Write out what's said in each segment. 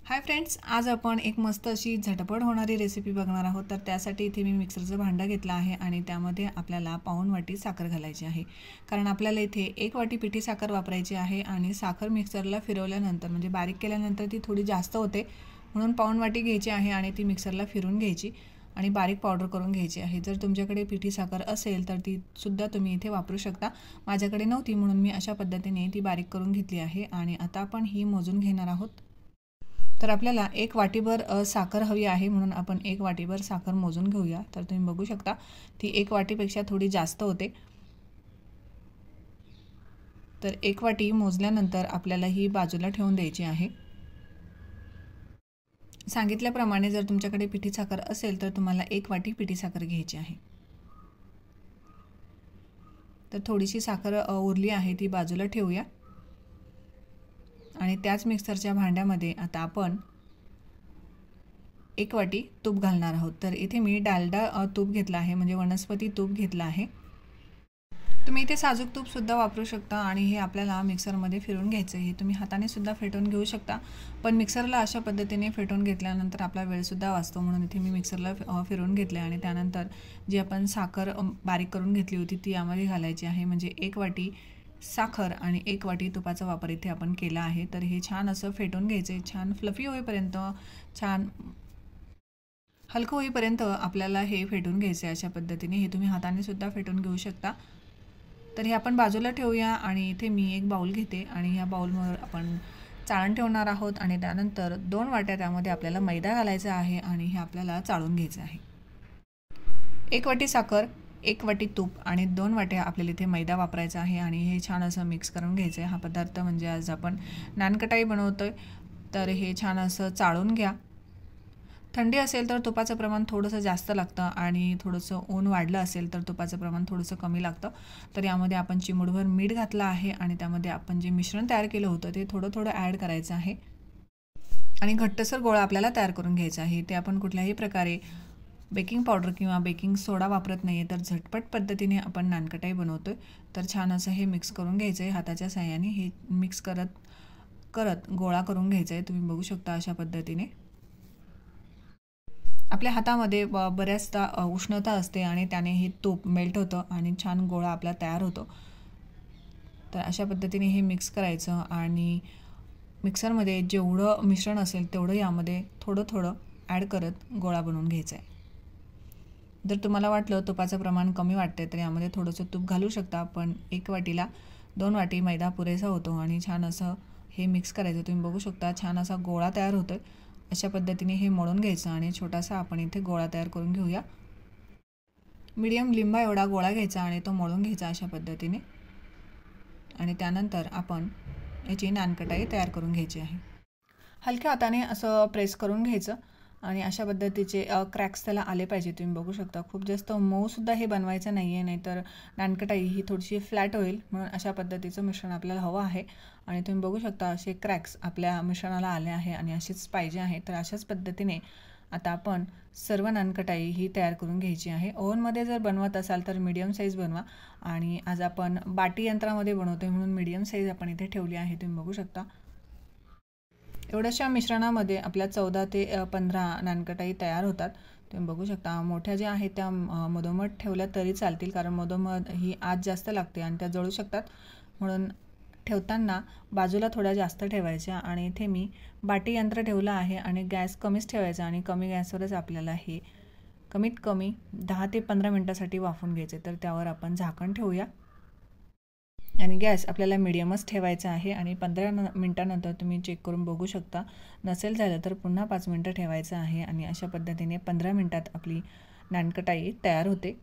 Hi friends, आज आपण एक मस्त अशी झटपट होणारी रेसिपी बघणार आहोत। तर त्यासाठी इथे मी मिक्सरचं भांडं घेतलं आहे आणि त्यामध्ये आपल्याला पाऊण वाटी साखर घालायची आहे। कारण आपल्याला इथे 1 वाटी पिठी साखर वापरायची आहे आणि साखर मिक्सरला फिरवल्यानंतर म्हणजे बारीक केल्यानंतर ती थोडी जास्त होते, म्हणून पाऊण वाटी घ्यायची आहे आणि ती मिक्सरला फिरवून घ्यायची आणि बारीक पावडर करून घ्यायची आहे। जर तुमच्याकडे पिठी साखर असेल तर ती सुद्धा तुम्ही इथे वापरू शकता। माझ्याकडे नव्हती म्हणून मी अशा पद्धतीने ती बारीक करून घेतली आहे आणि आता आपण ही मोजून घेणार आहोत। तर आपल्याला 1 वाटीभर साखर हवी आहे, म्हणून आपण 1 वाटीभर साखर मोजून घेऊया। तर तुम्ही बघू शकता ती 1 वाटीपेक्षा थोडी जास्त होते। तर 1 वाटी मोजल्यानंतर आपल्याला ही बाजूला ठेवून द्यायची आहे। सांगितल्याप्रमाणे जर तुमच्याकडे पिठी साखर असेल तर तुम्हाला 1 वाटी पिठी साखर घ्यायची आहे। तर थोडीशी साखर उरली आहे ती बाजूला ठेवूया आणि त्याच मिक्सरच्या भांड्यामध्ये आता आपण 1 वाटी तूप घालणार आहोत। तर इथे मी डालडा तूप घेतला आहे, म्हणजे वनस्पती तूप घेतला आहे। तुम्ही इथे साजूक तूप सुद्धा वापरू शकता आणि हे आपल्याला मिक्सरमध्ये फिरवून घ्यायचं आहे। हे तुम्ही हाताने सुद्धा फेटून घेऊ शकता, पण मिक्सरला अशा पद्धतीने फेटून घेतल्यानंतर आपला वेळ सुद्धा वाचतो, म्हणून इथे मी मिक्सरला फिरवून घेतले आणि त्यानंतर जी आपण साखर बारीक करून घेतली होती ती यामध्ये घालायची आहे। म्हणजे 1 वाटी साखर आणि 1 वाटी तुपाचा वापर इथे आपण केला आहे। तर हे छान असं फेटून घ्यायचे, छान फ्लफी होईपर्यंत, छान हलकं होईपर्यंत आपल्याला हे फेटून घ्यायचे। अशा पद्धतीने हे तुम्ही हाताने सुद्धा फेटून घेऊ शकता। तर हे आपण बाजूला ठेवूया आणि इथे मी एक बाउल घेते आणि या बाउलवर आपण चाळण ठेवणार आहोत आणि त्यानंतर 2 वाट्या त्यामध्ये आपल्याला मैदा घालायचा आहे आणि हे आपल्याला चाळून घ्यायचं आहे। 1 वाटी साखर, 1 वाटी तूप आणि 2 वाट्या आपल्याला इथे मैदा वापरायचा आहे आणि हे छान असं मिक्स करून घ्यायचं आहे। हा पदार्थ म्हणजे आज आपण नानकटाई बनवतोय, तर हे छान असं चाळून घ्या। थंडी असेल तर तुपाचं प्रमाण थोडंसं जास्त लागतं आणि थोडंसं ऊन वाढलं असेल तर तुपाचं प्रमाण थोडंसं कमी लागतं। तर यामध्ये आपण चिमूटभर मीठ घातलं आहे आणि त्यामध्ये आपण जे मिश्रण तयार केलं होतं ते थोडं थोडं ॲड करायचं आहे आणि घट्टसर गोळा आपल्याला तयार करून घ्यायचा आहे। ते आपण कुठल्याही प्रकारे बेकिंग पावडर किंवा बेकिंग सोडा वापरत नाही आहे, तर झटपट पद्धतीने आपण नानकटाई बनवतोय। तर छान असं हे मिक्स करून घ्यायचं आहे हाताच्या साहाय्याने। हे मिक्स करत गोळा करून घ्यायचा आहे। तुम्ही बघू शकता अशा पद्धतीने आपल्या हातामध्ये बऱ्याचदा उष्णता असते आणि त्याने हे तूप मेल्ट होतं आणि छान गोळा आपला तयार होतो। तर अशा पद्धतीने हे मिक्स करायचं आणि मिक्सरमध्ये जेवढं मिश्रण असेल तेवढं यामध्ये थोडं थोडं ॲड करत गोळा बनवून घ्यायचा आहे। जर तुम्हाला वाटलं तुपाचं प्रमाण कमी वाटते तर यामध्ये थोडंसं तूप घालू शकता, पण 1 वाटीला 2 वाटी मैदा पुरेसा होतो आणि छान असं हे मिक्स करायचं। तुम्ही बघू शकता छान असा गोळा तयार होतोय। अशा पद्धतीने हे मळून घ्यायचं आणि छोटासा आपण इथे गोळा तयार करून घेऊया। मीडियम लिंबा एवढा गोळा घ्यायचा आणि तो मळून घ्यायचा अशा पद्धतीने आणि त्यानंतर आपण याची नानकटाई तयार करून घ्यायची आहे। हलक्या हाताने असं प्रेस करून घ्यायचं आणि अशा पद्धतीचे क्रॅक्स त्याला आले पाहिजे। तुम्ही बघू शकता खूप जास्त मऊ सुद्धा हे बनवायचं नाही आहे, नाहीतर नानकटाई ही थोडीशी फ्लॅट होईल, म्हणून अशा पद्धतीचं मिश्रण आपल्याला हवं आहे। आणि तुम्ही बघू शकता असे क्रॅक्स आपल्या मिश्रणाला आले आहे आणि अशीच पाहिजे आहे। तर अशाच पद्धतीने आता आपण सर्व नानकटाई ही तयार करून घ्यायची आहे। ओव्हनमध्ये जर बनवत असाल तर मीडियम साईज बनवा आणि आज आपण बाटी यंत्रामध्ये बनवतोय म्हणून मीडियम साईज आपण इथे ठेवली आहे। तुम्ही बघू शकता एवढ्याशा मिश्रणामध्ये आपल्या 14 ते 15 नानकटाई तयार होतात। तुम्ही बघू शकता मोठ्या ज्या आहेत त्या मधोमध ठेवल्या तरी चालतील, कारण मधोमध ही आत जास्त लागते आणि त्या जळू शकतात, म्हणून ठेवताना बाजूला थोड्या जास्त ठेवायच्या। आणि इथे मी बाटी यंत्र ठेवलं आहे आणि गॅस कमीच ठेवायचा आणि कमी गॅसवरच आपल्याला हे कमीत कमी 10 ते 15 मिनिटासाठी वाफवून घ्यायचे। तर त्यावर आपण झाकण ठेवूया आणि गॅस आपल्याला मीडियमच ठेवायचा आहे आणि 15 मिनिटानंतर तुम्ही चेक करून बघू शकता। नसेल झालं तर पुन्हा 5 मिनिटं ठेवायचं आहे आणि अशा पद्धतीने 15 मिनिटात आपली नानकटाई तयार होते।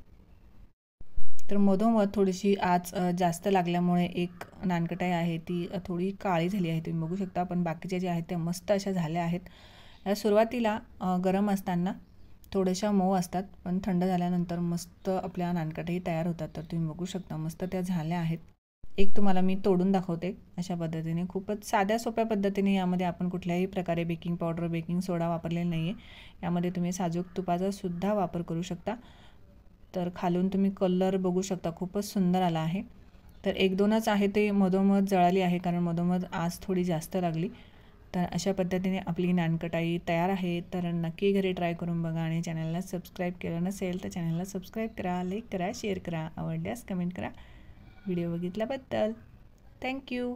तर मधोमध थोडीशी आच जास्त लागल्यामुळे एक नानकटाई आहे ती थोडी काळी झाली आहे। तुम्ही बघू शकता, पण बाकीच्या ज्या आहेत त्या मस्त अशा झाल्या आहेत। या सुरुवातीला गरम असताना थोड्याशा मऊ असतात, पण थंड झाल्यानंतर मस्त आपल्या नानकटाई तयार होतात। तर तुम्ही बघू शकता मस्त त्या झाल्या आहेत। एक तुम्हाला मी तोडून दाखवते अशा पद्धतीने। खूपच साध्या सोप्या पद्धतीने यामध्ये आपण कुठल्याही प्रकारे बेकिंग पावडर बेकिंग सोडा वापरलेला नाही आहे। यामध्ये तुम्ही साजूक तुपाचा सुद्धा वापर करू शकता। तर खालून तुम्ही कलर बघू शकता खूपच सुंदर आला आहे। तर 1-2च आहे ते मधोमध जळाली आहे, कारण मधोमध आच थोडी जास्त लागली। तर अशा पद्धतीने आपली नानकटाई तयार आहे. तर नक्की घरी ट्राय करून बघा आणि चॅनलला सबस्क्राईब केलं नसेल तर चॅनलला सबस्क्राईब करा, लाईक करा, शेअर करा, आवडल्यास कमेंट करा. व्हिडिओ बघितल्याबद्दल थँक्यू.